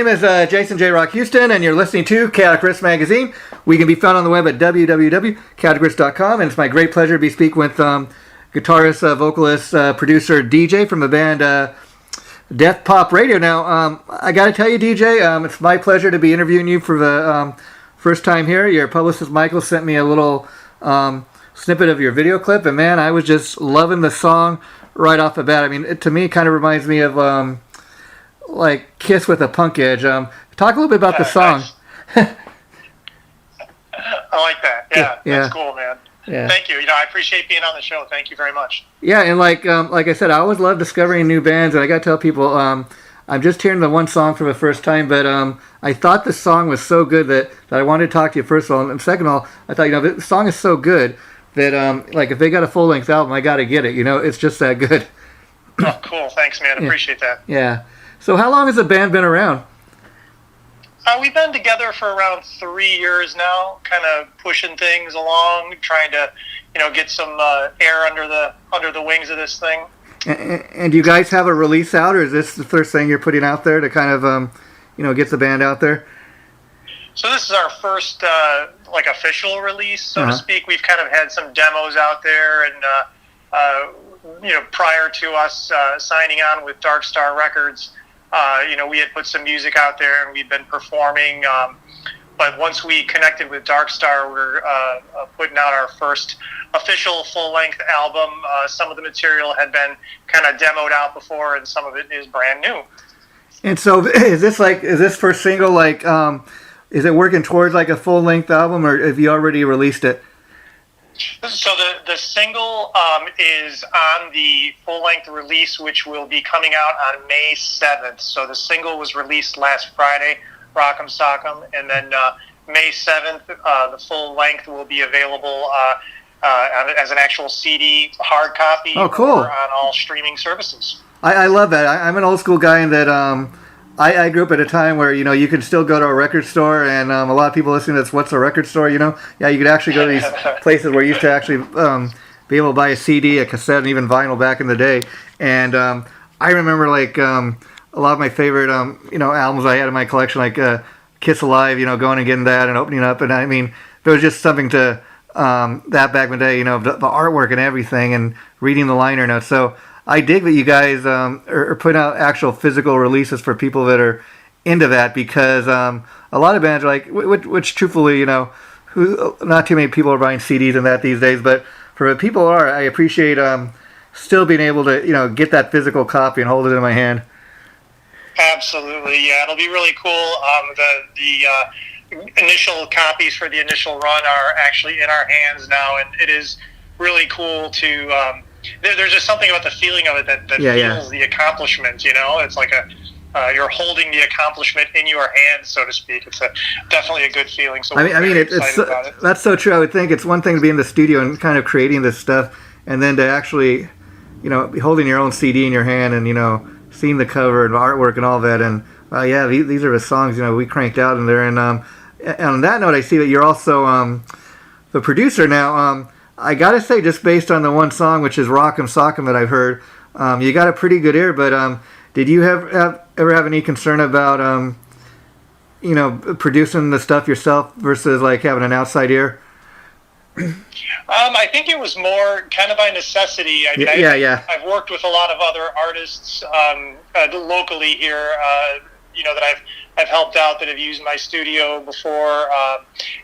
name is Jason J. Rock Houston, and you're listening to Guitarist Magazine. We can be found on the web at www.guitarist.com, and it's my great pleasure to be speaking with guitarist, vocalist, producer Dee J from the band Death Pop Radio. Now, I got to tell you, Dee J, it's my pleasure to be interviewing you for the first time here. Your publicist Michael sent me a little snippet of your video clip, and man, I was just loving the song right off the bat. I mean, to me, it kind of reminds me of like Kiss with a punk edge. Talk a little bit about the song. Nice. I like that. Yeah, yeah, that's cool, man. Yeah. Thank you. I appreciate being on the show. Thank you very much. Yeah, and like I said, I always love discovering new bands, and I got to tell people, I'm just hearing the one song for the first time, but I thought the song was so good that I wanted to talk to you first of all, and second of all, I thought, the song is so good that like if they got a full-length album, I got to get it. It's just that good. Oh, cool. Thanks, man. Appreciate that. Yeah. So how long has the band been around? We've been together for around 3 years now, kind of pushing things along, trying to, get some air under the wings of this thing. And do you guys have a release out, or is this the first thing you're putting out there to kind of, get the band out there? So this is our first, official release, so to speak. We've kind of had some demos out there, and, prior to us signing on with Dark Star Records, we had put some music out there and we'd been performing. But once we connected with Dark Star, we're putting out our first official full-length album. Some of the material had been kind of demoed out before, and some of it is brand new. And so, is this first single is it working towards like a full-length album, or have you already released it? So the single is on the full-length release, which will be coming out on May 7th. So the single was released last Friday, Rock'em Sock'em, and then May 7th, the full-length will be available as an actual CD, hard copy, oh, cool. Or on all streaming services. I love that. I'm an old-school guy in that I grew up at a time where, you could still go to a record store, and a lot of people listening to this, what's a record store, Yeah, you could actually go to these places where you used to actually be able to buy a CD, a cassette, and even vinyl back in the day. And I remember, a lot of my favorite, albums I had in my collection, like Kiss Alive, going and getting that and opening up. And I mean, there was just something to that back in the day, the artwork and everything, and reading the liner notes. So I dig that you guys are putting out actual physical releases for people that are into that, because a lot of bands are like, which truthfully, not too many people are buying CDs and that these days, but for the people are, I appreciate still being able to, get that physical copy and hold it in my hand. Absolutely, yeah, it'll be really cool. The initial copies for the initial run are actually in our hands now, and it is really cool to... There's just something about the feeling of it that feels the accomplishment, It's like you're holding the accomplishment in your hands, so to speak. It's definitely a good feeling. So it's about it. That's so true. I would think it's one thing to be in the studio and kind of creating this stuff, and then to actually, be holding your own CD in your hand and, seeing the cover and artwork and all that. And, these are the songs, we cranked out in there. And on that note, I see that you're also the producer now. I gotta say, just based on the one song, which is Rock'em Sock'em that I've heard, you got a pretty good ear, but did you ever have any concern about, producing the stuff yourself versus like having an outside ear? I think it was more kind of by necessity. I've worked with a lot of other artists locally here, that I've helped out, that have used my studio before,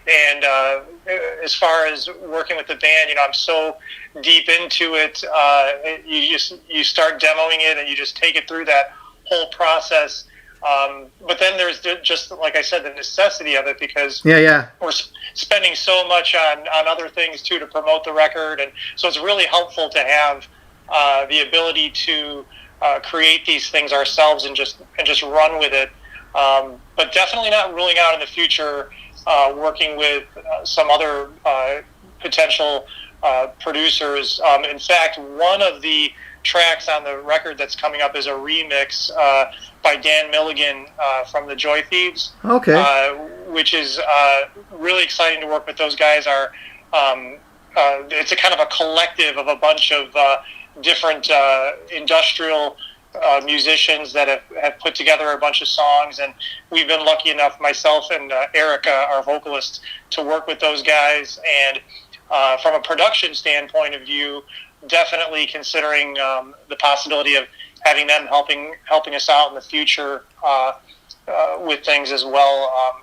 and as far as working with the band, I'm so deep into it. You start demoing it and you just take it through that whole process. But then there's just, like I said, the necessity of it, because we're spending so much on other things too to promote the record, and so it's really helpful to have the ability to create these things ourselves and just run with it. But definitely not ruling out in the future working with some other potential producers. In fact, one of the tracks on the record that's coming up is a remix by Dan Milligan from the Joy Thieves. Okay. Which is really exciting to work with. Those guys are it's a kind of a collective of a bunch of different industrial musicians that have put together a bunch of songs, and we've been lucky enough, myself and Erica, our vocalist, to work with those guys. And from a production standpoint of view, definitely considering the possibility of having them helping us out in the future with things as well.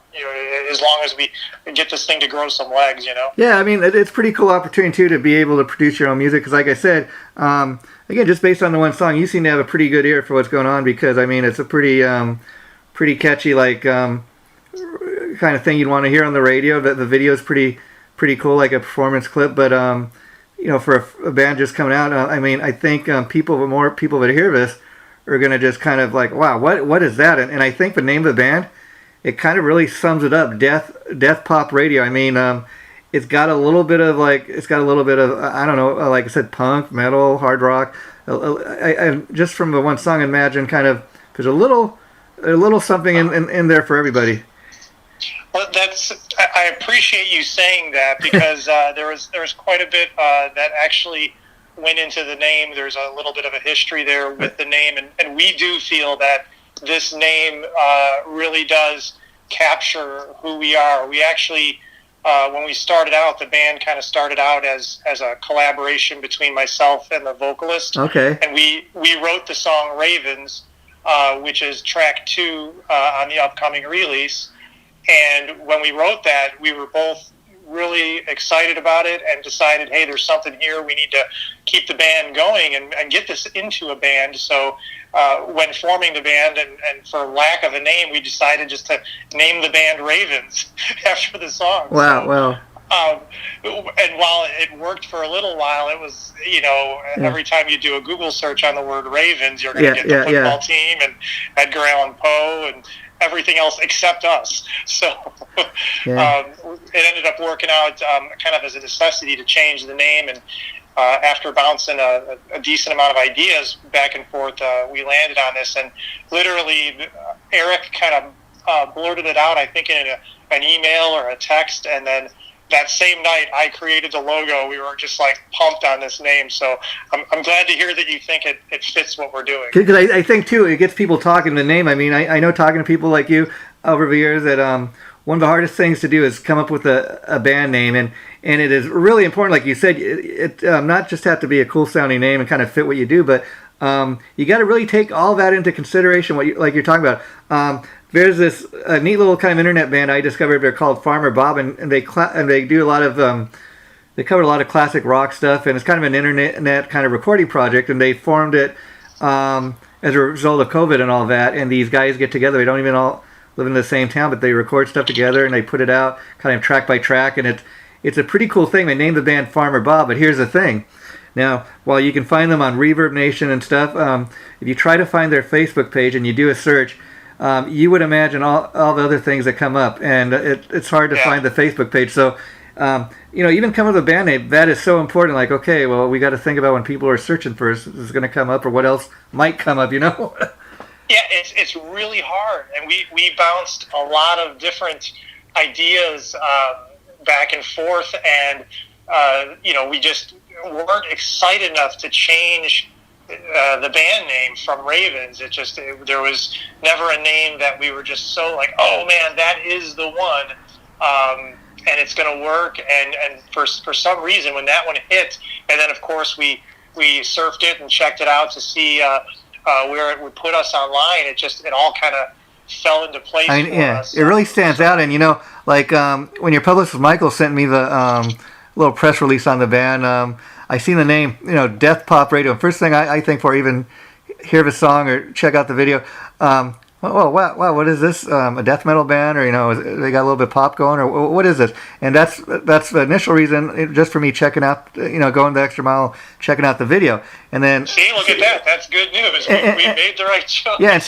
As long as we get this thing to grow some legs, Yeah, I mean, it's a pretty cool opportunity too to be able to produce your own music. Because, like I said, again, just based on the one song, you seem to have a pretty good ear for what's going on. Because I mean, it's a pretty catchy, like kind of thing you'd want to hear on the radio. The video is pretty cool, like a performance clip. But for a band just coming out, I mean, I think more people that hear this are going to just kind of like, wow, what is that? And I think the name of the band, it kind of really sums it up. Death Pop Radio. I mean, it's got a little bit of I don't know, like I said, punk, metal, hard rock. I just from the one song, imagine kind of there's a little something in there for everybody. Well, I appreciate you saying that, because there was quite a bit that actually went into the name. There's a little bit of a history there with the name, and we do feel that this name really does capture who we are. We actually, when we started out, the band kind of started out as a collaboration between myself and the vocalist. Okay. And we wrote the song Ravens, which is track 2 on the upcoming release. And when we wrote that, we were both really excited about it and decided, hey, there's something here. We need to keep the band going and get this into a band. So when forming the band, and for lack of a name, we decided just to name the band Ravens after the song. Wow, so, wow. And while it worked for a little while, it was, every time you do a Google search on the word Ravens, you're going to get the football team and Edgar Allan Poe and everything else except us. So it ended up working out kind of as a necessity to change the name. And after bouncing a decent amount of ideas back and forth, we landed on this. And literally, Eric kind of blurted it out, I think, in an email or a text. And then that same night, I created the logo. We were just like pumped on this name. So I'm glad to hear that you think it fits what we're doing. Because I think, too, it gets people talking the name. I mean, I know talking to people like you over the years that one of the hardest things to do is come up with a band name. And it is really important, like you said, it not just have to be a cool sounding name and kind of fit what you do, but you got to really take all that into consideration, like you're talking about. There's this neat little kind of internet band I discovered. They're called Farmer Bob, and they do a lot of they cover a lot of classic rock stuff, and it's kind of an internet kind of recording project. And they formed it as a result of COVID and all that. And these guys get together. They don't even all live in the same town, but they record stuff together and they put it out kind of track by track. And it's a pretty cool thing. They named the band Farmer Bob, but here's the thing. Now, while you can find them on Reverb Nation and stuff, if you try to find their Facebook page and you do a search, you would imagine all the other things that come up, and it's hard to find the Facebook page. So, even coming with a band name, that is so important. Like, okay, well, we got to think about when people are searching for us, this is going to come up, or what else might come up, Yeah, it's really hard, and we bounced a lot of different ideas back and forth, and we just weren't excited enough to change the band name from Ravens. There was never a name that we were just so like, oh man, that is the one, and it's going to work. And for some reason, when that one hit, and then of course we surfed it and checked it out to see where it would put us online, it all kind of fell into place for us. It really stands out. And when your publicist Michael sent me the little press release on the band, I seen the name, Death Pop Radio. First thing I think for even hear the song or check out the video, wow, what is this? A death metal band, or they got a little bit of pop going, or what is this? And that's the initial reason, just for me checking out, going the extra mile, checking out the video, and then look at that. That's good news. We made the right choice. Yeah,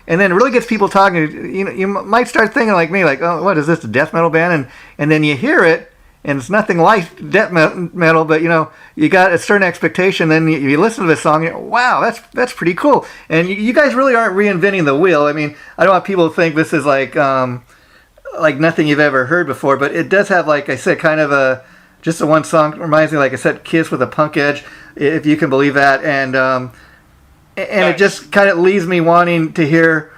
and then it really gets people talking. You might start thinking like me, like, oh, what is this, a death metal band? And then you hear it. And it's nothing like death metal, but you got a certain expectation. Then you listen to this song, wow, that's pretty cool. And you guys really aren't reinventing the wheel. I mean, I don't want people to think this is like nothing you've ever heard before, but it does have, like I said, kind of just the one song reminds me, like I said, Kiss with a punk edge, if you can believe that. And and it just kind of leaves me wanting to hear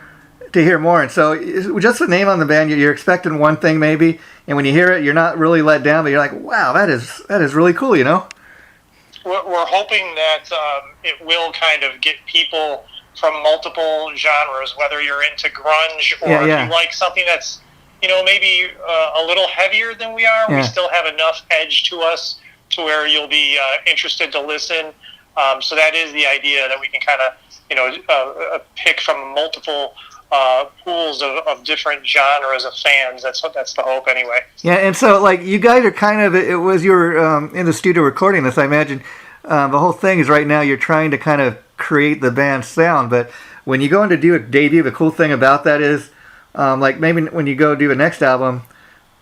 more. And so, just the name on the band, you're expecting one thing maybe, and when you hear it, you're not really let down, but you're like, wow, that is really cool, you know. We're hoping that it will kind of get people from multiple genres, whether you're into grunge or if you like something that's, you know, maybe a little heavier than we are. We still have enough edge to us to where you'll be interested to listen. So that is the idea, that we can kind of, you know, pick from multiple pools of different genres of fans. That's the hope anyway. Yeah, and so like you guys are kind of, it was you were in the studio recording this, I imagine. The whole thing is right now you're trying to kind of create the band's sound, but when you go in to do a debut, the cool thing about that is like maybe when you go do the next album,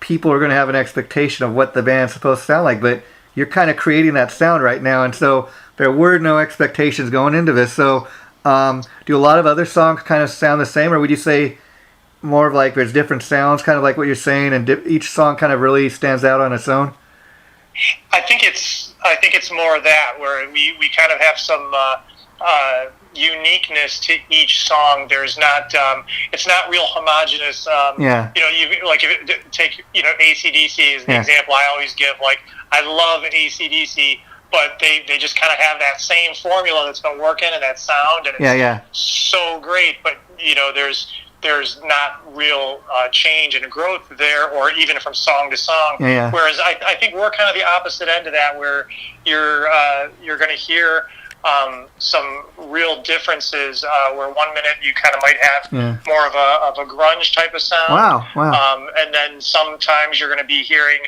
people are going to have an expectation of what the band's supposed to sound like, but you're kind of creating that sound right now, and so there were no expectations going into this. So do a lot of other songs kind of sound the same, or would you say more of like there's different sounds, kind of like what you're saying, and each song kind of really stands out on its own? I think it's more of that, where we kind of have some uniqueness to each song. There's not it's not real homogenous. You know, you like if it, take, you know, AC/DC as an example. I always give, like, I love AC/DC, but they just kind of have that same formula that's been working, and that sound, and it's so great. But you know, there's not real change and growth there, or even from song to song. Whereas I think we're kind of the opposite end of that, where you're going to hear some real differences, where 1 minute you kind of might have more of a grunge type of sound. Wow. And then sometimes you're going to be hearing,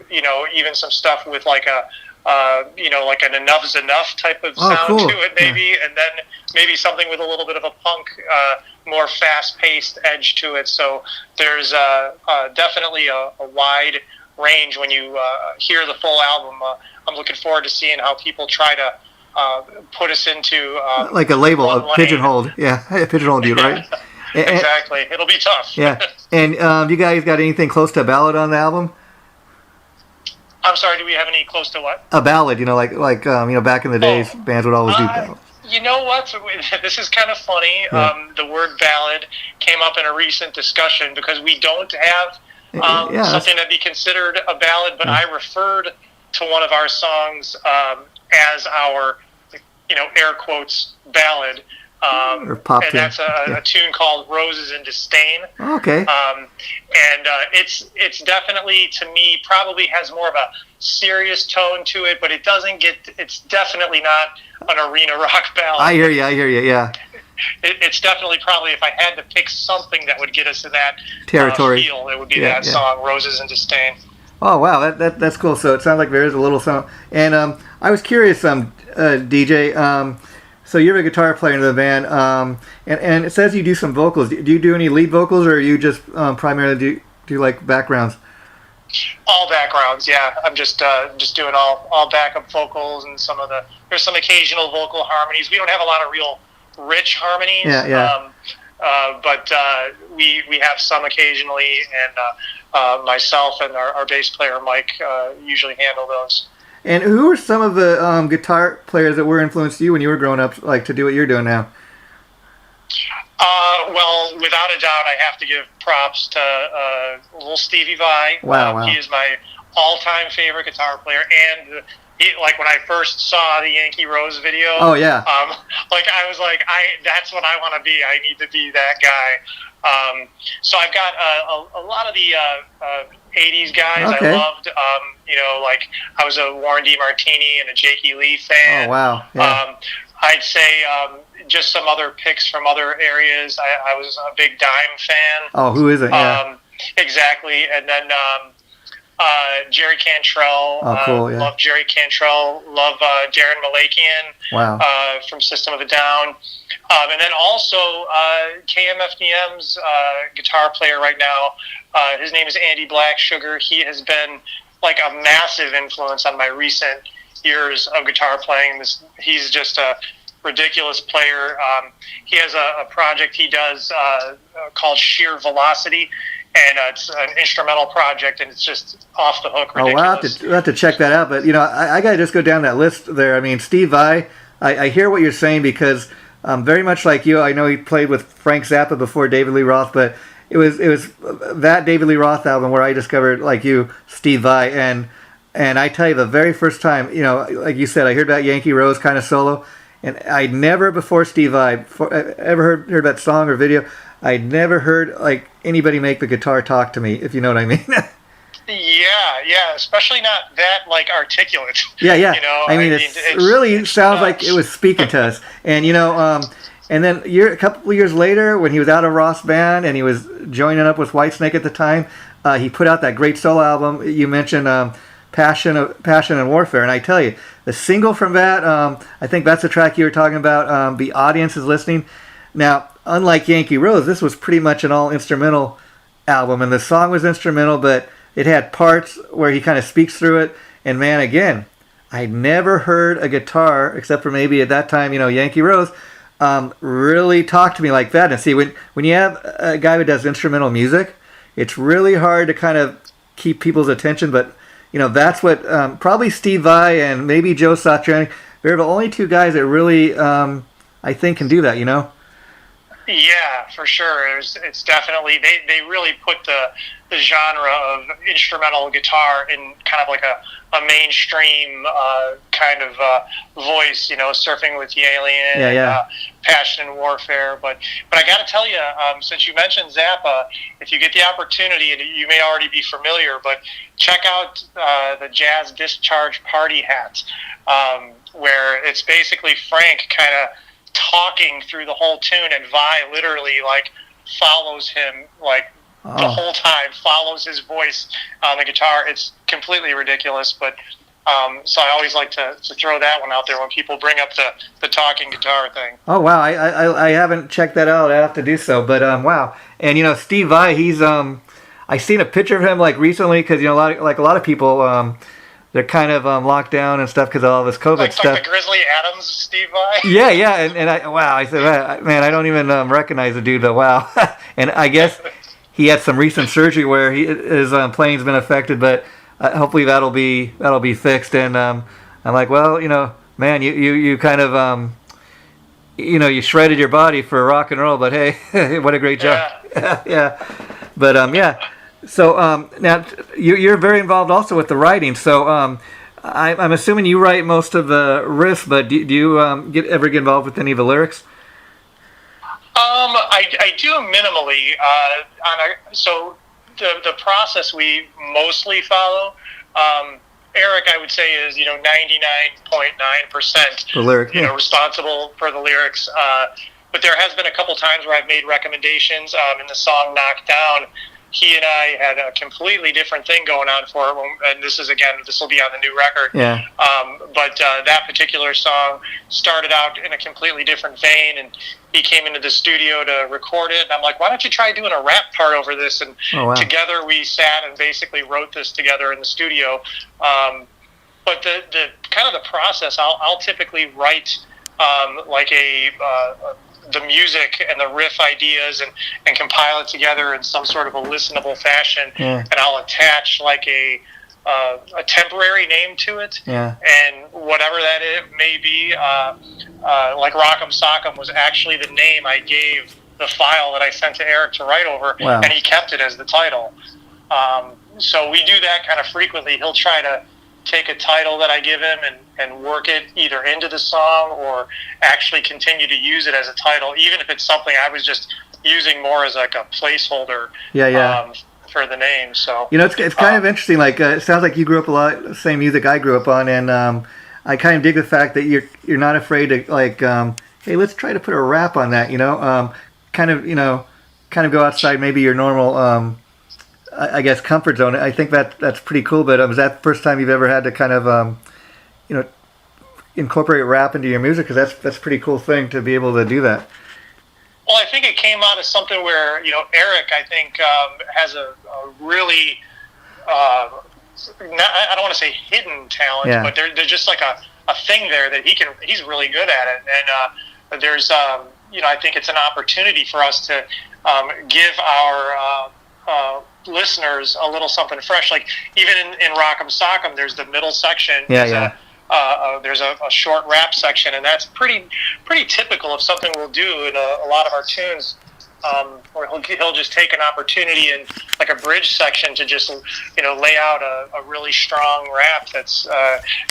you know, even some stuff with like a, you know, like an Enough's Enough type of sound to it, maybe, and then maybe something with a little bit of a punk, more fast-paced edge to it. So there's definitely a wide range when you hear the full album. I'm looking forward to seeing how people try to put us into like a label, a pigeonholed, pigeonholed you, right? Exactly. It'll be tough. And you guys got anything close to a ballad on the album? I'm sorry, do we have any close to what? A ballad, you know, like you know, back in the days, bands would always do ballads. You know what? This is kind of funny. The word ballad came up in a recent discussion because we don't have something that'd be considered a ballad, but I referred to one of our songs as our, you know, air quotes, ballad. Or pop and that's a tune called Roses in Disdain. Okay. And it's definitely, to me, probably has more of a serious tone to it, but it doesn't get, it's definitely not an arena rock ballad. I hear you, yeah. It's definitely, probably, if I had to pick something that would get us in that territory, feel, it would be that song, Roses in Disdain. Oh, wow, that's cool. So it sounds like there is a little song. And I was curious, DJ, so you're a guitar player in the band, and it says you do some vocals. Do you do any lead vocals, or are you just primarily do like backgrounds? All backgrounds, yeah. I'm just doing all backup vocals, and there's some occasional vocal harmonies. We don't have a lot of real rich harmonies, but we have some occasionally, and myself and our bass player Mike usually handle those. And who are some of the guitar players that were influenced you when you were growing up, like to do what you're doing now? Well, without a doubt, I have to give props to little Stevie Vai. Wow. He is my all-time favorite guitar player, and like when I first saw the Yankee Rose video, like I was like, that's what I want to be. I need to be that guy. So I've got a lot of the 80s guys I loved. You know, like I was a Warren DeMartini and a Jakey Lee fan. Oh, wow. Yeah. I'd say just some other picks from other areas. I was a big Dime fan. Oh, who isn't? Yeah. Exactly. And then Jerry Cantrell. Oh, cool, yeah. Love Jerry Cantrell. Love Darren Malakian. Wow. From System of a Down. And then also KMFDM's guitar player right now. His name is Andy Blacksugar. He has been like a massive influence on my recent years of guitar playing. He's just a ridiculous player. He has a project he does called Sheer Velocity, and it's an instrumental project, and it's just off the hook ridiculous. Oh, we'll have to check that out. But, you know, I got to just go down that list there. I mean, Steve Vai, I hear what you're saying because very much like you, I know he played with Frank Zappa before David Lee Roth, but it was that David Lee Roth album where I discovered, like you, Steve Vai, and I tell you, the very first time, like you said, I heard about Yankee Rose kind of solo, and I'd never before Steve Vai ever heard that song or video. I'd never heard like anybody make the guitar talk to me, if you know what I mean. Yeah, especially not that like articulate. Yeah. I mean, it really sounds like it was speaking to us. And and then a couple of years later, when he was out of Ross Band and he was joining up with Whitesnake at the time, he put out that great solo album you mentioned, Passion and Warfare. And I tell you, the single from that, I think that's the track you were talking about. The Audience is Listening. Now, unlike Yankee Rose, this was pretty much an all instrumental album, and the song was instrumental, but it had parts where he kind of speaks through it. And man, again, I'd never heard a guitar, except for maybe at that time, Yankee Rose, really talk to me like that. And see, when you have a guy who does instrumental music, it's really hard to kind of keep people's attention. But, that's what probably Steve Vai and maybe Joe Satriani, they're the only two guys that really, I think, can do that, Yeah, for sure. It's definitely, they really put the genre of instrumental guitar in kind of like a mainstream kind of voice, Surfing with the Alien, Passion and Warfare. But I got to tell you, since you mentioned Zappa, if you get the opportunity, and you may already be familiar, but check out the Jazz Discharge Party Hat, where it's basically Frank kind of talking through the whole tune, and Vi literally like follows him the whole time, follows his voice on the guitar. It's completely ridiculous, but so I always like to throw that one out there when people bring up the talking guitar thing. Oh wow, I haven't checked that out. I have to do so, but wow. And Steve Vai, he's I seen a picture of him like recently because a lot of people they're kind of locked down and stuff because of all this COVID stuff. Like the Grizzly Adams, Steve Vai? Yeah, and I said, man, I don't even recognize the dude, but wow. And I guess he had some recent surgery where his playing's been affected, but hopefully that'll be fixed. And I'm like, well, man, you kind of, you shredded your body for rock and roll, but hey, what a great job. Yeah. But yeah. So now you're very involved also with the writing. So I'm assuming you write most of the riffs, but do you ever get involved with any of the lyrics? I do minimally. So the process we mostly follow, Eric, I would say, is 99.9% the lyric, responsible for the lyrics. But there has been a couple times where I've made recommendations. In the song "Knocked Down," he and I had a completely different thing going on for it, and this will be on the new record. Yeah. But that particular song started out in a completely different vein, and he came into the studio to record it, and I'm like, why don't you try doing a rap part over this? And together we sat and basically wrote this together in the studio. But the kind of the process, I'll typically write like the music and the riff ideas and compile it together in some sort of a listenable fashion, and I'll attach like a temporary name to it, and whatever that may be, like Rock'em Sock'em was actually the name I gave the file that I sent to Eric to write over, and he kept it as the title. So we do that kind of frequently. He'll try to take a title that I give him and work it either into the song or actually continue to use it as a title, even if it's something I was just using more as like a placeholder for the name. So it's kind of interesting. Like it sounds like you grew up a lot the same music I grew up on, and I kind of dig the fact that you're not afraid to like, hey, let's try to put a rap on that. Kind of go outside maybe your normal. I guess comfort zone. I think that's pretty cool. But was that the first time you've ever had to kind of, incorporate rap into your music? Because that's a pretty cool thing to be able to do that. Well, I think it came out of something where Eric, I think, has a really I don't want to say hidden talent, but there's just like a thing there that he's really good at it, and there's I think it's an opportunity for us to give our listeners a little something fresh. Like even in Rock'em Sock'em, there's the middle section. there's a short rap section, and that's pretty typical of something we'll do in a lot of our tunes. Or he'll just take an opportunity in like a bridge section to just lay out a really strong rap that's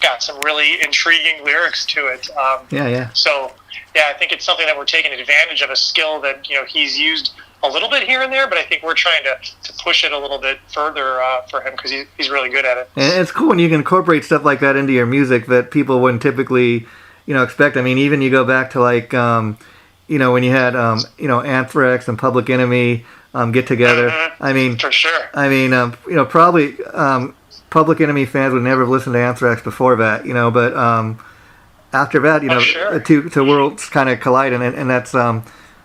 got some really intriguing lyrics to it. So I think it's something that we're taking advantage of, a skill that he's used a little bit here and there, but I think we're trying to push it a little bit further for him, because he's really good at it. And it's cool when you can incorporate stuff like that into your music that people wouldn't typically expect. I mean, even you go back to like when you had Anthrax and Public Enemy get together. Mm-hmm. I mean, for sure. I mean, probably Public Enemy fans would never have listened to Anthrax before that, but after that, sure. two worlds kind of collide, and that's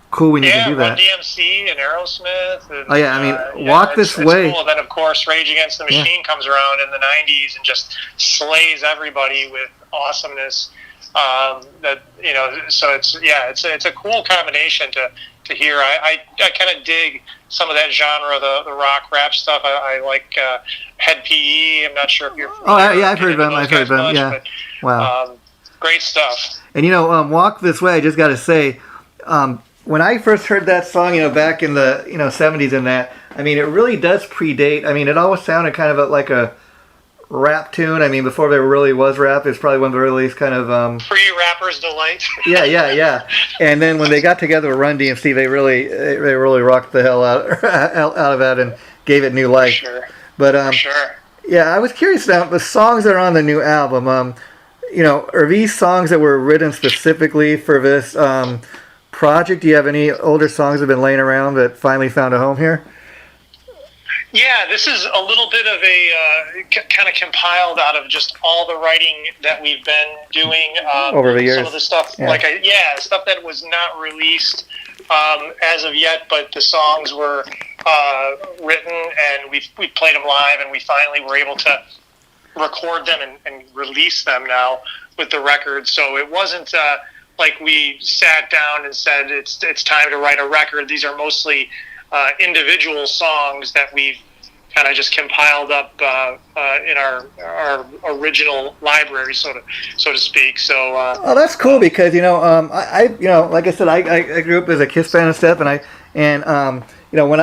cool when you can do that. Yeah, DMC and Aerosmith. And, I mean, Walk This Way. Cool. And then, of course, Rage Against the Machine comes around in the 90s and just slays everybody with awesomeness. So it's a cool combination to hear. I kind of dig some of that genre, the rock rap stuff. I like Head PE. I'm not sure if you're familiar. I've heard them. Yeah. But, wow. Great stuff. And Walk This Way, I just got to say, when I first heard that song, back in the 70s and that, I mean, it really does predate. I mean, it always sounded kind of like a rap tune. I mean, before there really was rap, it's probably one of the earliest kind of pre-Rapper's Delight. yeah. And then when they got together with Run DMC, they really rocked the hell out of that and gave it new life. For sure. But for sure. Yeah, I was curious now, the songs that are on the new album, are these songs that were written specifically for this project? Do you have any older songs that have been laying around that finally found a home here? Yeah, this is a little bit of a kind of compiled out of just all the writing that we've been doing over the years. Some of the stuff, stuff that was not released as of yet, but the songs were written, and we played them live, and we finally were able to record them and release them now with the record. So it wasn't like we sat down and said it's time to write a record. These are mostly individual songs that we've kind of just compiled up in our original library, so to speak. So that's cool, because I like I said, I grew up as a Kiss fan and stuff, and when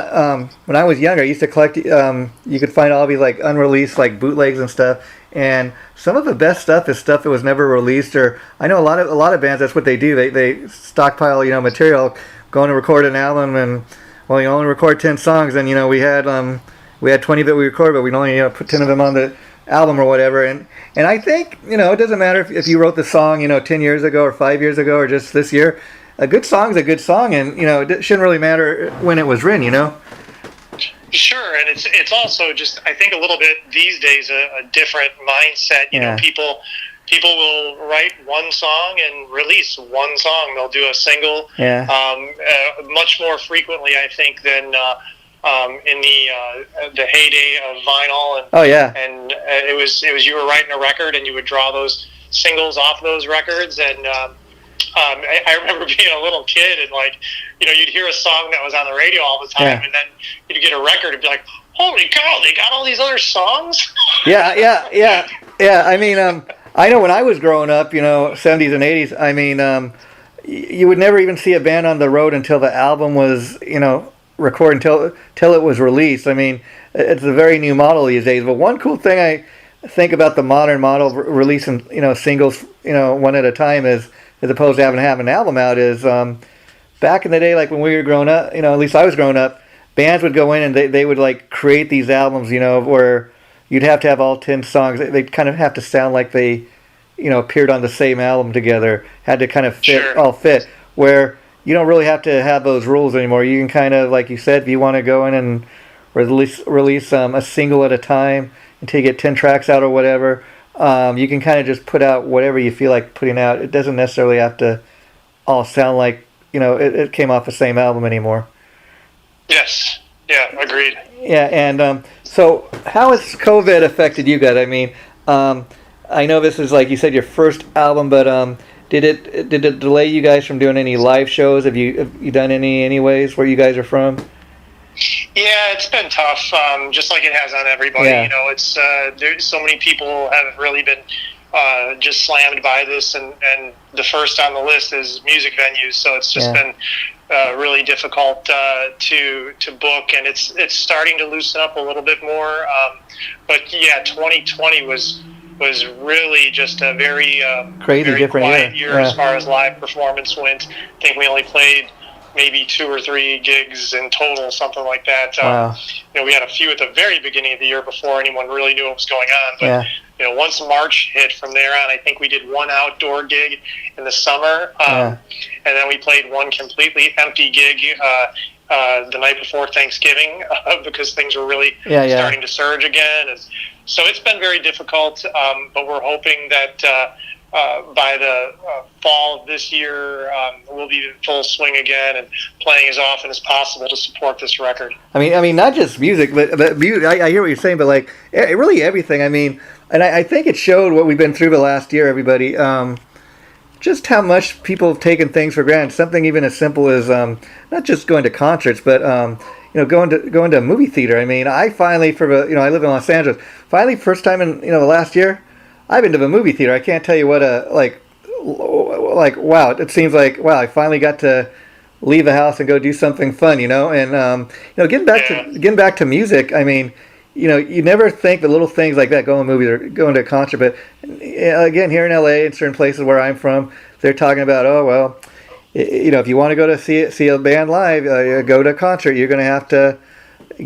I was younger, I used to collect. You could find all these like unreleased like bootlegs and stuff, and some of the best stuff is stuff that was never released. Or I know a lot of bands, that's what they do. They stockpile material, go and record an album, and well, you only record 10 songs, and we had 20 that we recorded, but we only put 10 of them on the album or whatever. And I think it doesn't matter if you wrote the song 10 years ago or 5 years ago or just this year. A good song's a good song, and it shouldn't really matter when it was written. Sure, and it's also just, I think, a little bit these days a different mindset. People will write one song and release one song. They'll do a single much more frequently, I think, than in the heyday of vinyl. And, and it was you were writing a record, and you would draw those singles off those records. And I remember being a little kid, and you'd hear a song that was on the radio all the time, and then you'd get a record and be like, holy cow, they got all these other songs? Yeah. I mean, I know when I was growing up, 70s and 80s, I mean, you would never even see a band on the road until the album was, recorded, until it was released. I mean, it's a very new model these days. But one cool thing I think about the modern model of releasing, singles, one at a time, is, as opposed to having an album out, is back in the day, like when we were growing up, at least I was growing up, bands would go in and they would create these albums, where you'd have to have all 10 songs. They'd kind of have to sound like they, appeared on the same album together. Had to kind of fit. Where you don't really have to have those rules anymore. You can kind of, like you said, if you want to go in and release a single at a time until you get 10 tracks out or whatever, you can kind of just put out whatever you feel like putting out. It doesn't necessarily have to all sound like, it came off the same album anymore. Yes. Yeah, agreed. Yeah, and so how has COVID affected you guys? I mean, I know this is, like you said, your first album, but did it delay you guys from doing any live shows? Have you done any anyways where you guys are from? Yeah, it's been tough, just like it has on everybody. Yeah. It's there's so many people haven't really been just slammed by this, and the first on the list is music venues. So it's just been really difficult to book, and it's starting to loosen up a little bit more. But yeah, 2020 was really just a very crazy very different quiet year as far as live performance went. I think we only played maybe 2 or 3 gigs in total, something like that. Wow. We had a few at the very beginning of the year before anyone really knew what was going on. But once March hit, from there on, I think we did 1 outdoor gig in the summer, and then we played 1 completely empty gig the night before Thanksgiving because things were really starting to surge again. And so it's been very difficult, but we're hoping that by the fall of this year, we'll be in full swing again and playing as often as possible to support this record. I mean, not just music, but I hear what you're saying, but like really everything. I mean, and I think it showed what we've been through the last year, everybody. Just how much people have taken things for granted. Something even as simple as not just going to concerts, but going to a movie theater. I mean, I finally, I live in Los Angeles. Finally, first time in the last year, I've been to the movie theater. I can't tell you what wow. It seems like, wow, I finally got to leave the house and go do something fun, And getting back to music. I mean, you never think the little things like that, going to a movie or going to a concert. But again, here in LA, in certain places where I'm from, they're talking about, oh well, if you want to go to see a band live, go to a concert. You're going to have to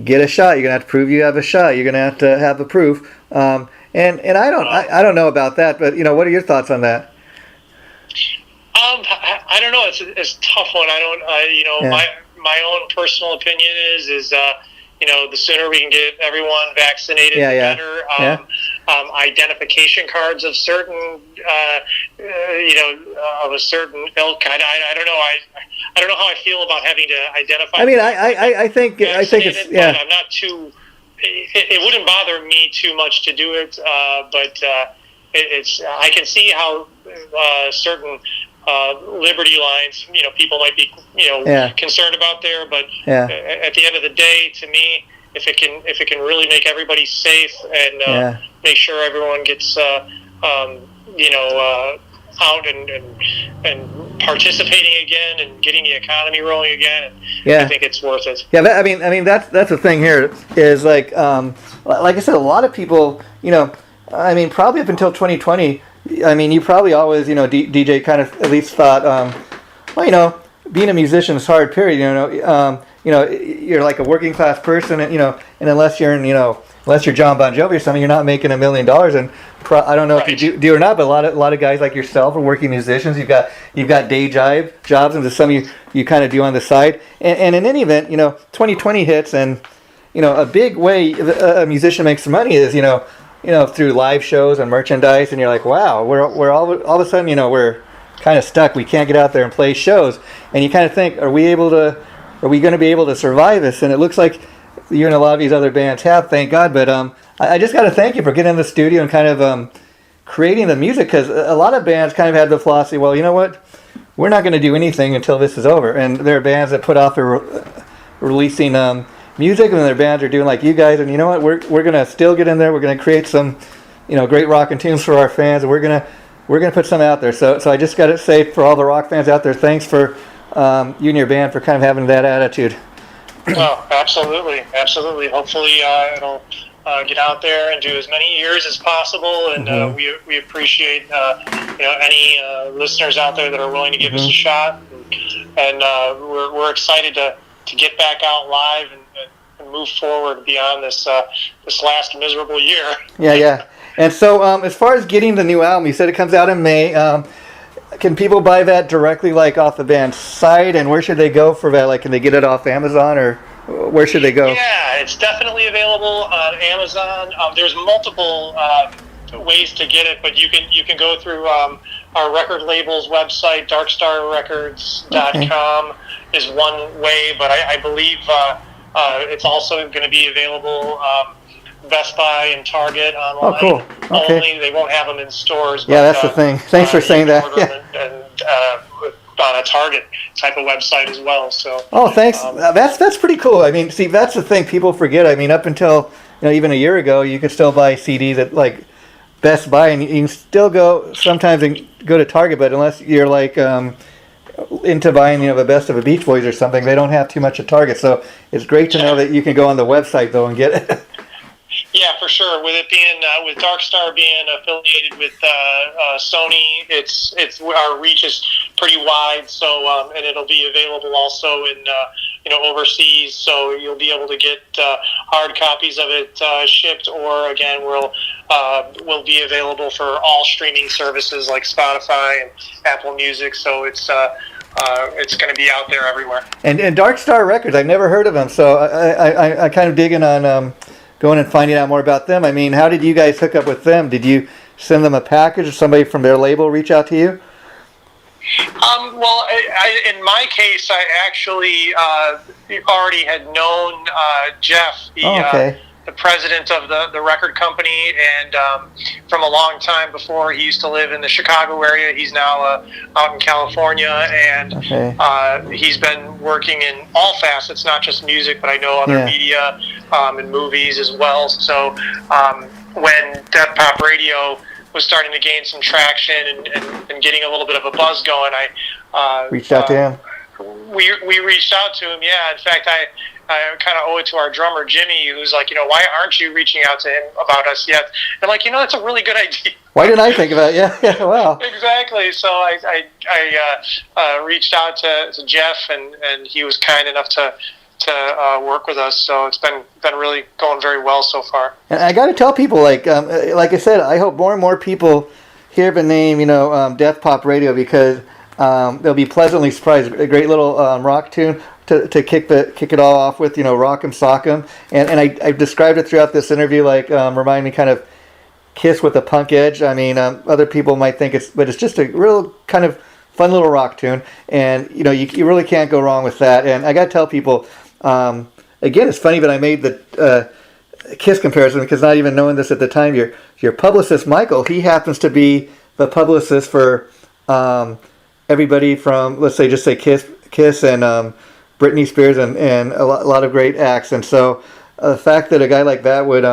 get a shot. You're going to have to prove you have a shot. You're going to have the proof. And I don't know about that, but what are your thoughts on that? I don't know. It's a tough one. My own personal opinion is the sooner we can get everyone vaccinated, the better. Identification cards of certain, of a certain ilk. I don't know. I don't know how I feel about having to identify. I mean, I think it's I'm not too. It wouldn't bother me too much to do it, but it's. I can see how certain liberty lines, people might be, concerned about there. But at the end of the day, to me, if it can really make everybody safe and make sure everyone gets, out and participating again and getting the economy rolling again, I think it's worth it. Yeah, I mean that's the thing here is like I said, a lot of people, I mean, probably up until 2020, I mean, you probably always, DJ kind of at least thought, being a musician is hard. Period. You're like a working class person, and and unless you're John Bon Jovi or something, you're not making $1 million. And I don't know if you do or not, but a lot of guys like yourself are working musicians. You've got day jobs, and some you kind of do on the side. And in any event, 2020 hits, and a big way a musician makes some money is through live shows and merchandise. And you're like, wow, we're all of a sudden we're kind of stuck. We can't get out there and play shows. And you kind of think, are we going to be able to survive this? And it looks like you and a lot of these other bands have, thank God. But I just got to thank you for getting in the studio and kind of creating the music, because a lot of bands kind of had the philosophy, well, you know what, we're not going to do anything until this is over. And there are bands that put off releasing music, and their bands are doing like you guys. And you know what, we're going to still get in there. We're going to create some great rock and tunes for our fans, and we're going to put some out there. So I just got to say, for all the rock fans out there, thanks for you and your band for kind of having that attitude. Well, absolutely. Hopefully, it'll get out there and do as many years as possible. And we appreciate any listeners out there that are willing to give us a shot. And we're excited to get back out live and move forward beyond this last miserable year. Yeah. And so, as far as getting the new album, you said it comes out in May. Can people buy that directly, like off the band's site? And where should they go for that? Like, can they get it off Amazon, or where should they go? Yeah, it's definitely available on Amazon. There's multiple ways to get it, but you can go through our record label's website. darkstarrecords.com is one way, but I believe it's also going to be available Best Buy and Target online. Oh, cool. Okay. Only they won't have them in stores. Yeah, that's the thing. Thanks for saying that. And on a Target type of website as well. So. Oh, thanks. That's pretty cool. I mean, see, that's the thing people forget. I mean, up until even a year ago, you could still buy CDs at like Best Buy, and you can still go sometimes and go to Target, but unless you're like into buying, the best of a Beach Boys or something, they don't have too much at Target. So it's great to know that you can go on the website though and get it. Yeah, for sure. With it being with Darkstar being affiliated with Sony, it's our reach is pretty wide. So and it'll be available also in overseas. So you'll be able to get hard copies of it shipped, or again, will be available for all streaming services like Spotify and Apple Music. So it's going to be out there everywhere. And Darkstar Records, I've never heard of them, so I kind of digging on. Going and finding out more about them. I mean, how did you guys hook up with them? Did you send them a package, or somebody from their label reach out to you? Well, in my case, I actually already had known Jeff, the president of the record company, and from a long time before. He used to live in the Chicago area. He's now out in California, and he's been working in all facets, not just music, but I know other media and movies as well. So when Death Pop Radio was starting to gain some traction and getting a little bit of a buzz going, I reached out to him. We reached out to him, yeah. In fact, I kind of owe it to our drummer, Jimmy, who's like, why aren't you reaching out to him about us yet? And I'm like, that's a really good idea. Why didn't I think about it? Yeah, wow. Exactly. So I reached out to Jeff, and he was kind enough to work with us. So it's been really going very well so far. And I got to tell people, like I said, I hope more and more people hear the name, Death Pop Radio, because they'll be pleasantly surprised. A great little rock tune to kick it all off with, rock 'em, sock 'em. And I've described it throughout this interview, like remind me kind of Kiss with a punk edge. I mean, other people might think but it's just a real kind of fun little rock tune, and you really can't go wrong with that. And I got to tell people, again, it's funny that I made the Kiss comparison, because not even knowing this at the time, your publicist Michael, he happens to be the publicist for everybody from, let's say Kiss and Britney Spears and a lot of great acts. And so the fact that a guy like that would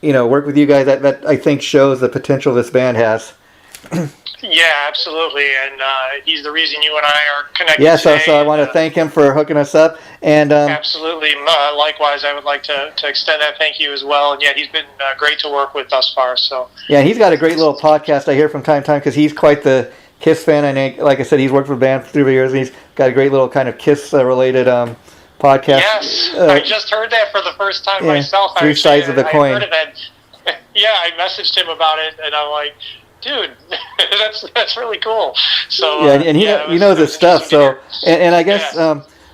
work with you guys, that I think shows the potential this band has. Yeah, absolutely, and he's the reason you and I are connected. Yeah, so I want to thank him for hooking us up, and absolutely. Likewise, I would like to extend that thank you as well. And yeah, he's been great to work with thus far. So yeah, he's got a great little podcast I hear from time to time, because he's quite the Kiss fan. And like I said, he's worked with the band for 3 years, and he's got a great little kind of Kiss related podcast. Yes, I just heard that for the first time myself. Three sides of the coin. Heard of it. Yeah, I messaged him about it, and I'm like, dude, that's really cool. So yeah, and he knows his stuff. So and I guess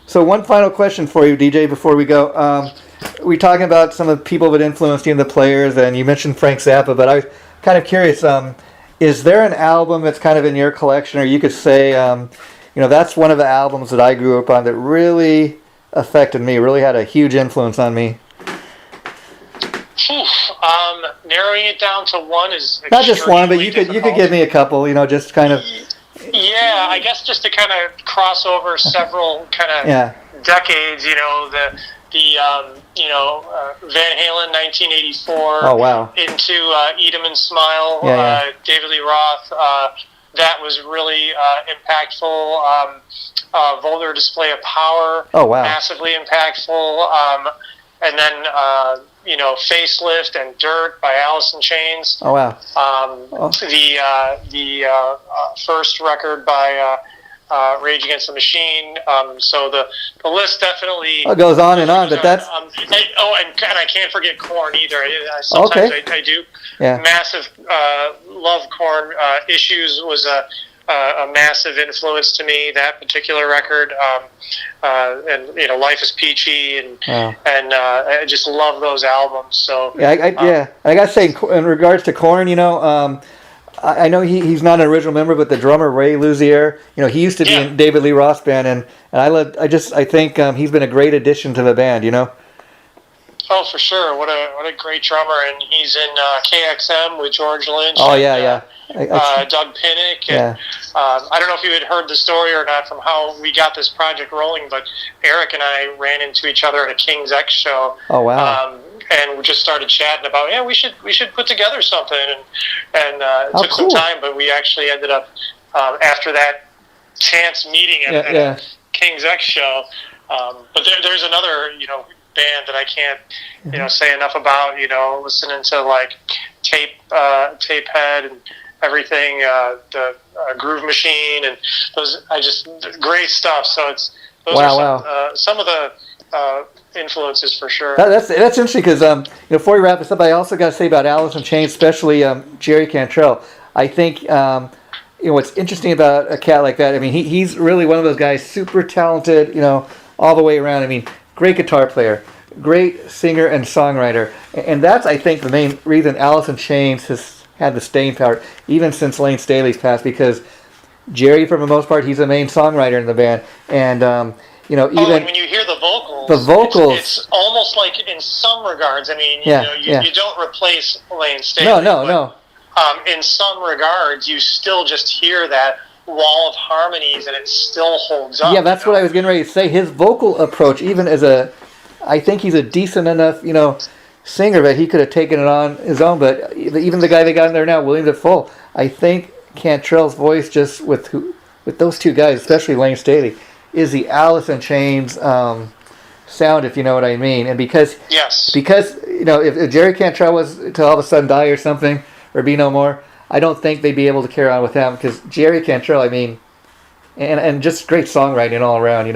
so. One final question for you, DJ, before we go. We're talking about some of the people that influenced you, the players, and you mentioned Frank Zappa. But I was kind of curious. Is there an album that's kind of in your collection, or you could say, that's one of the albums that I grew up on that really affected me, really had a huge influence on me? Narrowing it down to one is not just one, but you could give me a couple. Just kind of. Yeah, I guess just to kind of cross over several kind of decades. Van Halen, 1984. Oh wow. Into Eat 'Em and Smile. David Lee Roth. That was really impactful. Vulgar Display of Power. Oh wow. Massively impactful. And then Facelift and Dirt by Alice in Chains. Oh wow. The first record by Rage Against the Machine. So the list definitely goes on and on, but that's and I can't forget Korn either. Sometimes I do. Yeah. Massive love Korn. Issues was a massive influence to me, that particular record, and Life is Peachy, and I just love those albums. So I gotta say, in regards to Korn, I know he's not an original member, but the drummer Ray Luzier, he used to be in David Lee Roth's band, and I think he's been a great addition to the band. Oh, for sure! What a great drummer, and he's in KXM with George Lynch. Oh, Doug Pinnick. And, I don't know if you had heard the story or not from how we got this project rolling, but Eric and I ran into each other at a King's X show. Oh wow! and we just started chatting about, we should put together something, and it took some time, but we actually ended up after that chance meeting at a King's X show. But there's another band that I can't say enough about. Listening to like Tapehead and everything, the Groove Machine, and those great stuff. So those are some of the influences for sure. That's interesting because before we wrap this up, I also got to say about Alice in Chains, especially Jerry Cantrell. I think what's interesting about a cat like that. I mean, he's really one of those guys, super talented, all the way around. I mean, great guitar player, great singer and songwriter, and that's I think the main reason Alice in Chains has had the staying power even since Lane Staley's passed, because Jerry, for the most part, he's the main songwriter in the band, and even when you hear the vocals, it's almost like in some regards. I mean, you don't replace Lane Staley. No. In some regards, you still just hear that wall of harmonies, and it still holds up. Yeah, that's what I was getting ready to say. His vocal approach, even I think he's a decent enough, singer that he could have taken it on his own. But even the guy they got in there now, William Dafoe, I think Cantrell's voice, just with those two guys, especially Lane Staley, is the Alice in Chains sound, if you know what I mean. And because if Jerry Cantrell was to all of a sudden die or something, or be no more, I don't think they'd be able to carry on with him, because Jerry Cantrell, I mean, and just great songwriting all around,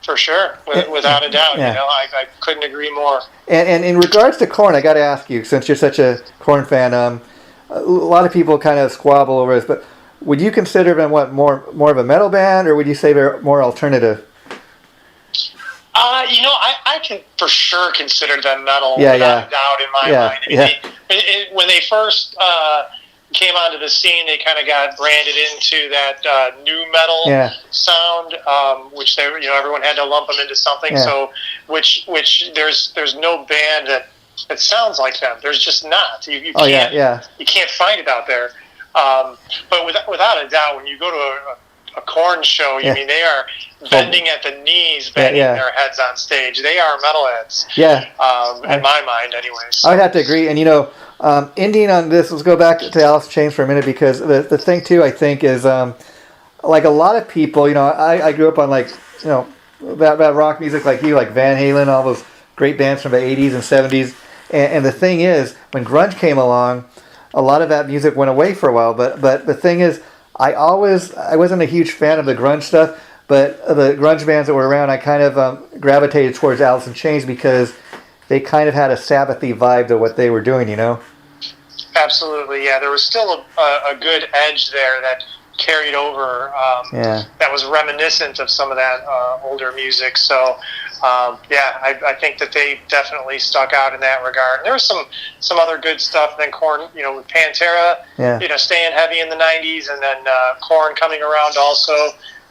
For sure, without a doubt. I couldn't agree more. And in regards to Korn, I got to ask you, since you're such a Korn fan, a lot of people kind of squabble over this, but would you consider them more of a metal band, or would you say they're more alternative? I can for sure consider them metal, without a doubt in my mind. I mean, when they first came onto the scene, they kind of got branded into that new metal sound, which everyone had to lump them into something. So, which there's no band that sounds like them. There's just not. You can't find it out there. But without a doubt, when you go to a Korn show, I mean, they are bending at the knees, banging their heads on stage. They are metalheads. In my mind, anyway. So. I would have to agree. And ending on this, let's go back to Alice in Chains for a minute, because the thing too, I think, is like a lot of people. I grew up on that rock music, like you, like Van Halen, all those great bands from the 80s and 70s. And the thing is, when grunge came along, a lot of that music went away for a while. But the thing is, I wasn't a huge fan of the grunge stuff, but the grunge bands that were around, I kind of gravitated towards Alice in Chains, because they kind of had a Sabbathy vibe to what they were doing, Absolutely, yeah. There was still a good edge there that carried over. That was reminiscent of some of that older music. So, I think that they definitely stuck out in that regard. And there was some other good stuff. Then Korn, with Pantera, staying heavy in the '90s, and then Korn coming around also.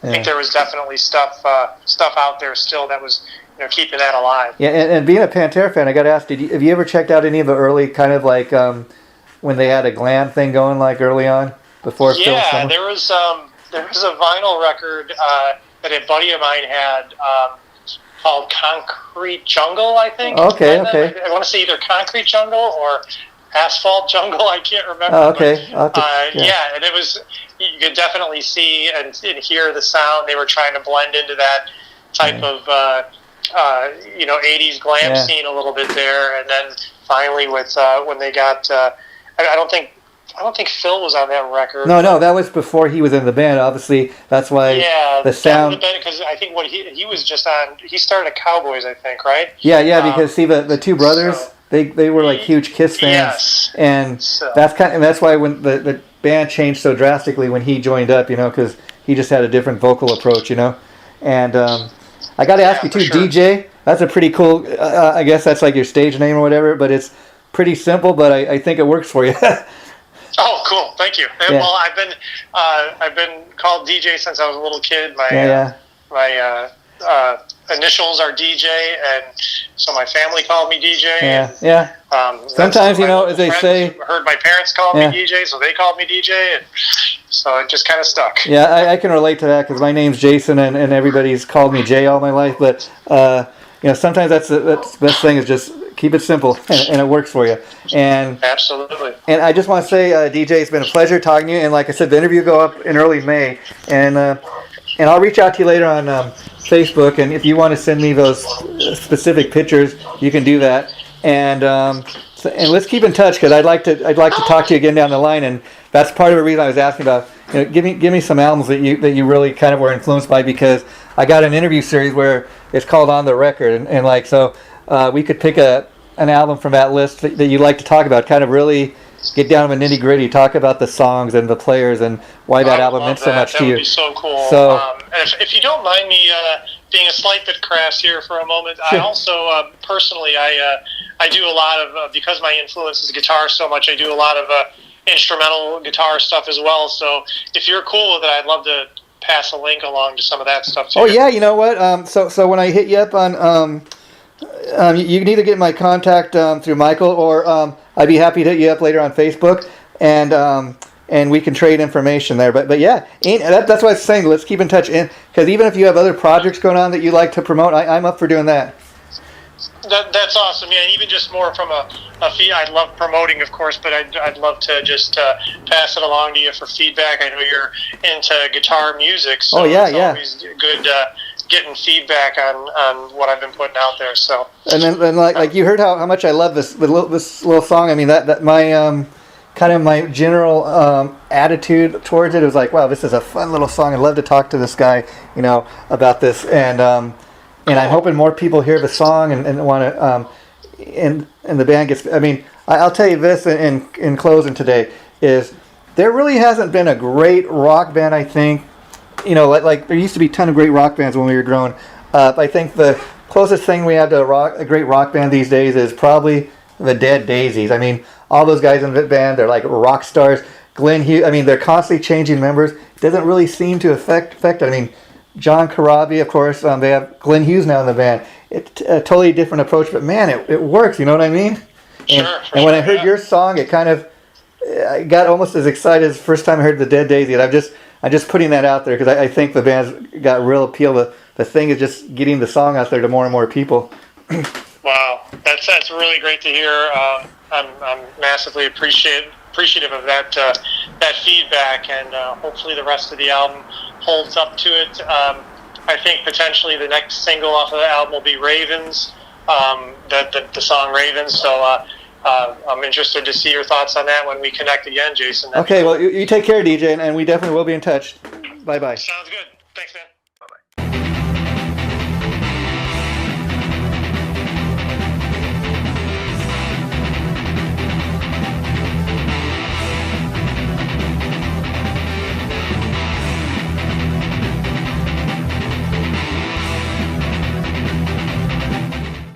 I think there was definitely stuff out there still that was keeping that alive. Yeah, and being a Pantera fan, I got to ask, have you ever checked out any of the early kind of like when they had a glam thing going, like early on before? Yeah, there was a vinyl record that a buddy of mine had called Concrete Jungle, I think. Okay. I want to say either Concrete Jungle or Asphalt Jungle. I can't remember. Oh, okay. But, and it was. You could definitely see and hear the sound. They were trying to blend into that type of 80s glam scene a little bit there, and then finally with when they got I don't think Phil was on that record. No, that was before he was in the band. Obviously, that's why the sound. Because I think what he was just on. He started at Cowboys, I think, right? Yeah. Because see, the two brothers, they were like huge Kiss fans, and that's why when the band changed so drastically when he joined up, because he just had a different vocal approach, And I got to ask you too, sure. DJ. That's a pretty cool. I guess that's like your stage name or whatever, but it's pretty simple. But I think it works for you. Oh, cool! Thank you. Yeah. Well, I've been called DJ since I was a little kid. My initials are DJ, and so my family called me DJ. Sometimes, as they say, heard my parents call me DJ, so they called me DJ, and so it just kind of stuck. Yeah, I can relate to that because my name's Jason, and everybody's called me Jay all my life. But sometimes that's the best thing is just Keep it simple, and it works for you. And absolutely. And I just want to say, DJ, it's been a pleasure talking to you. And like I said, the interview will go up in early May, and I'll reach out to you later on Facebook. And if you want to send me those specific pictures, you can do that. And let's keep in touch, because I'd like to talk to you again down the line. And that's part of the reason I was asking about. Give me some albums that you really kind of were influenced by, because I got an interview series where it's called On the Record, and like so. We could pick an album from that list that you'd like to talk about, kind of really get down to the nitty gritty, talk about the songs and the players and why that album meant so much to you. That would be so cool. So, if you don't mind me being a slight bit crass here for a moment, sure. I also personally I do a lot of because my influence is guitar so much. I do a lot of instrumental guitar stuff as well. So if you're cool with it, I'd love to pass a link along to some of that stuff too. Oh yeah, you know what? So when I hit you up on you can either get my contact through Michael, or I'd be happy to hit you up later on Facebook, and we can trade information there. But yeah, that's what I was saying. Let's keep in touch, because even if you have other projects going on that you like to promote, I'm up for doing that. That's awesome. Yeah, and even just more from a fee. I love promoting, of course, but I'd love to just pass it along to you for feedback. I know you're into guitar music, so it's always good getting feedback on what I've been putting out there. So and then like you heard how much I love this little song. I mean that my kind of my general attitude towards it was like, wow, this is a fun little song. I'd love to talk to this guy, about this, and I'm hoping more people hear the song and want to and the band gets. I mean, I'll tell you this in closing today is there really hasn't been a great rock band, I think. Like there used to be a ton of great rock bands when we were growing up. I think the closest thing we have to a great rock band these days is probably the Dead Daisies. I mean, all those guys in the band, they're like rock stars. Glenn Hughes, I mean, they're constantly changing members. It doesn't really seem to affect it. I mean, John Corabi, of course, they have Glenn Hughes now in the band. It's a totally different approach, but man, it works, you know what I mean? And when I heard your song, it kind of, I got almost as excited as the first time I heard the Dead Daisies. I'm just putting that out there, because I think the band's got real appeal. The thing is just getting the song out there to more and more people. Wow, that's really great to hear. I'm massively appreciative of that feedback, and hopefully the rest of the album holds up to it. I think potentially the next single off of the album will be Ravens, the song Ravens. So I'm interested to see your thoughts on that when we connect again, Jason. Okay, well, you take care, DJ, and we definitely will be in touch. Bye-bye. Sounds good. Thanks, man. Bye-bye.